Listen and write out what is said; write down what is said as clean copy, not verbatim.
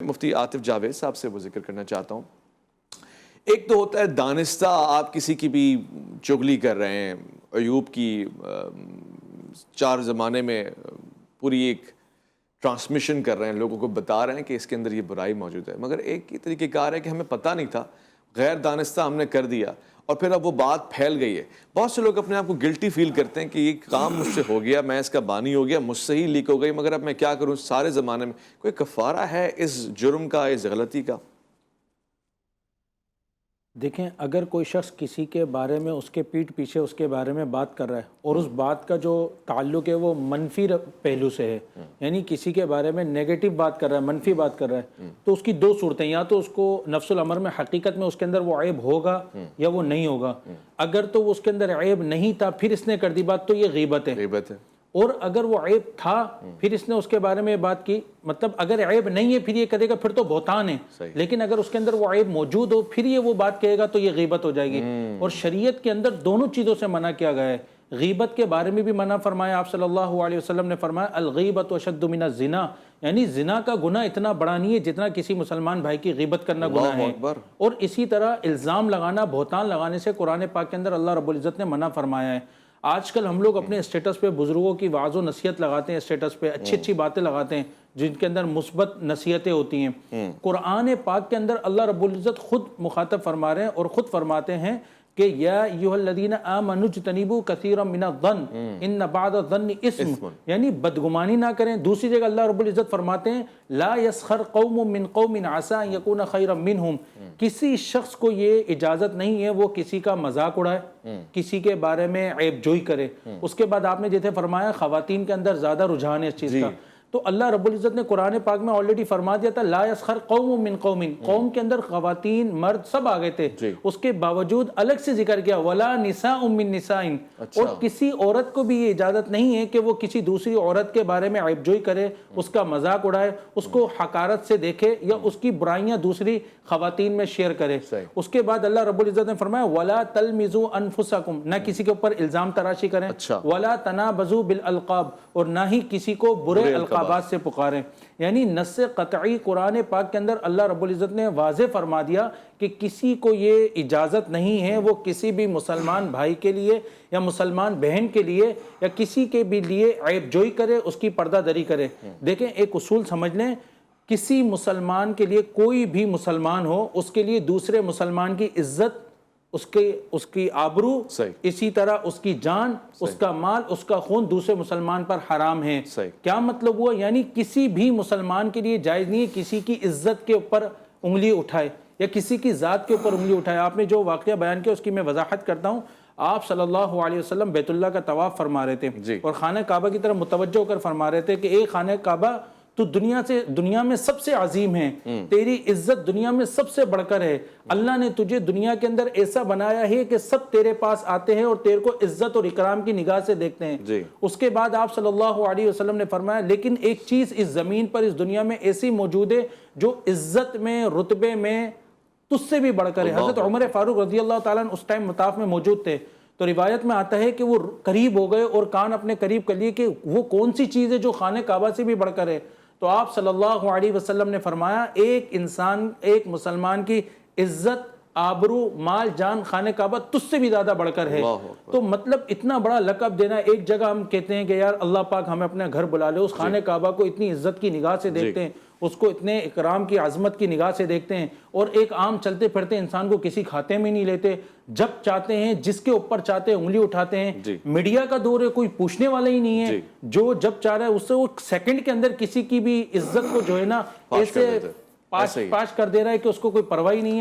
مفتی عاطف جاوید صاحب سے وہ ذکر کرنا چاہتا ہوں۔ ایک تو ہوتا ہے دانستہ آپ کسی کی بھی چغلی کر رہے ہیں، ایوب کی چار زمانے میں پوری ایک ٹرانسمیشن کر رہے ہیں، لوگوں کو بتا رہے ہیں کہ اس کے اندر یہ برائی موجود ہے، مگر ایک ہی طریقہ کار ہے کہ ہمیں پتہ نہیں تھا، غیر دانستہ ہم نے کر دیا اور پھر اب وہ بات پھیل گئی ہے۔ بہت سے لوگ اپنے آپ کو گلٹی فیل کرتے ہیں کہ یہ کام مجھ سے ہو گیا، میں اس کا بانی ہو گیا، مجھ سے ہی لیک ہو گئی، مگر اب میں کیا کروں؟ سارے زمانے میں کوئی کفارہ ہے اس جرم کا، اس غلطی کا؟ دیکھیں، اگر کوئی شخص کسی کے بارے میں اس کے پیٹھ پیچھے اس کے بارے میں بات کر رہا ہے اور اس بات کا جو تعلق ہے وہ منفی پہلو سے ہے، یعنی کسی کے بارے میں نیگیٹو بات کر رہا ہے، منفی بات کر رہا ہے، تو اس کی دو صورتیں، یا تو اس کو نفس الامر میں حقیقت میں اس کے اندر وہ عیب ہوگا یا وہ نہیں ہوگا۔ اگر تو وہ اس کے اندر عیب نہیں تھا پھر اس نے کر دی بات تو یہ غیبت ہے، غیبت ہے۔ اور اگر وہ عیب تھا پھر اس نے اس کے بارے میں بات کی، مطلب اگر عیب نہیں ہے پھر یہ کرے گا پھر تو بہتان ہے، لیکن اگر اس کے اندر وہ عیب موجود ہو پھر یہ وہ بات کہے گا تو یہ غیبت ہو جائے گی۔ اور شریعت کے اندر دونوں چیزوں سے منع کیا گیا ہے۔ غیبت کے بارے میں بھی منع فرمایا، آپ صلی اللہ علیہ وسلم نے فرمایا الغیبت اشد من الزنا، یعنی زنا کا گناہ اتنا بڑا نہیں ہے جتنا کسی مسلمان بھائی کی غیبت کرنا گناہ ہے۔ اور اسی طرح الزام لگانا، بہتان لگانے سے قرآن پاک کے اندر اللہ رب العزت نے منع فرمایا ہے۔ آج کل ہم لوگ اپنے اسٹیٹس پہ بزرگوں کی وعظ و نصیحت لگاتے ہیں، اسٹیٹس پہ اچھی اچھی باتیں لگاتے ہیں جن کے اندر مثبت نصیحتیں ہوتی ہیں۔ قرآن پاک کے اندر اللہ رب العزت خود مخاطب فرما رہے ہیں اور خود فرماتے ہیں کہ یا ایھا الذین آمنوا اجتنبوا کثیرا من الظن ان بعض الظن اثم، یعنی بدگمانی نہ کریں۔ دوسری جگہ اللہ رب العزت فرماتے ہیں لا یسخر قوم من قوم عسى ان یکون خیرا منہم، کسی شخص کو یہ اجازت نہیں ہے وہ کسی کا مذاق اڑائے، کسی کے بارے میں عیب جوئی کرے۔ اس کے بعد آپ نے جیسے فرمایا خواتین کے اندر زیادہ رجحان ہے اس چیز کا، تو اللہ رب العزت نے قرآن پاک میں آلریڈی فرما دیا تھا لا یسخر قوم من قوم، قوم کے اندر خواتین مرد سب آ گئے تھے، اس کے باوجود الگ سے ذکر کیا ولا نساء من نساء، اور کسی عورت کو بھی یہ اجازت نہیں ہے کہ وہ کسی دوسری عورت کے بارے میں عیب جوئی کرے، اس کا مذاق اڑائے، اس کو حقارت سے دیکھے یا اس کی برائیاں دوسری خواتین میں شیئر کرے۔ اس کے بعد اللہ رب العزت نے فرمایا ولا تلمزوا انفسکم، نہ کسی کے اوپر الزام تراشی کریں، ولا تنابزوا بالالقاب، اور نہ ہی کسی کو برے القابات سے پکاریں۔ یعنی نص قطعی قرآن پاک کے اندر اللہ رب العزت نے واضح فرما دیا کہ کسی کو یہ اجازت نہیں ہے وہ کسی بھی مسلمان بھائی کے لیے یا مسلمان بہن کے لیے یا کسی کے بھی لیے عیب جوئی کرے، اس کی پردہ دری کرے۔ دیکھیں، ایک اصول سمجھ لیں، کسی مسلمان کے لیے، کوئی بھی مسلمان ہو، اس کے لیے دوسرے مسلمان کی عزت، اس کی آبرو، اسی طرح اس کی جان، اس کا مال، اس کا خون دوسرے مسلمان پر حرام ہے۔ کیا مطلب ہوا؟ یعنی کسی بھی مسلمان کے لیے جائز نہیں ہے کسی کی عزت کے اوپر انگلی اٹھائے یا کسی کی ذات کے اوپر انگلی اٹھائے۔ آپ نے جو واقعہ بیان کیا اس کی میں وضاحت کرتا ہوں۔ آپ صلی اللہ علیہ وسلم بیت اللہ کا طواف فرما رہے تھے اور خانہ کعبہ کی طرف متوجہ ہو کر فرما رہے تھے کہ اے خانہ کعبہ، تو دنیا میں سب سے عظیم ہے، تیری عزت دنیا میں سب سے بڑھ کر ہے، اللہ نے تجھے دنیا کے اندر ایسا بنایا ہے کہ سب تیرے پاس آتے ہیں اور تیرے کو عزت اور اکرام کی نگاہ سے دیکھتے ہیں۔ اس کے بعد آپ صلی اللہ علیہ وسلم نے فرمایا لیکن ایک چیز اس زمین پر، اس دنیا میں ایسی موجود ہے جو عزت میں، رتبے میں تجھ سے بھی بڑھ کر ہے۔ حضرت عمر فاروق رضی اللہ تعالیٰ عنہ اس ٹائم مطاف میں موجود تھے، تو روایت میں آتا ہے کہ وہ قریب ہو گئے اور کان اپنے قریب کر لیے کہ وہ کون سی چیز ہے جو خانہ کعبہ سے بھی بڑھ کر ہے؟ تو آپ صلی اللہ علیہ وسلم نے فرمایا ایک انسان، ایک مسلمان کی عزت، آبرو، مال، جان خانہ کعبہ تجھ سے بھی زیادہ بڑھ کر ہے۔ تو مطلب اتنا بڑا لقب دینا، ایک جگہ ہم کہتے ہیں کہ یار اللہ پاک ہمیں اپنے گھر بلا لے، اس خانہ کعبہ کو اتنی عزت کی نگاہ سے دیکھتے ہیں، اس کو اتنے اکرام کی عظمت کی نگاہ سے دیکھتے ہیں، اور ایک عام چلتے پھرتے انسان کو کسی کھاتے میں نہیں لیتے، جب چاہتے ہیں جس کے اوپر چاہتے ہیں انگلی اٹھاتے ہیں۔ میڈیا کا دور ہے، کوئی پوچھنے والا ہی نہیں ہے، جو جب چاہ رہا ہے اس سے وہ سیکنڈ کے اندر کسی کی بھی عزت کو جو ہے نا ایسے پاش کر دے رہا ہے کہ اس کو کوئی پرواہ نہیں ہے۔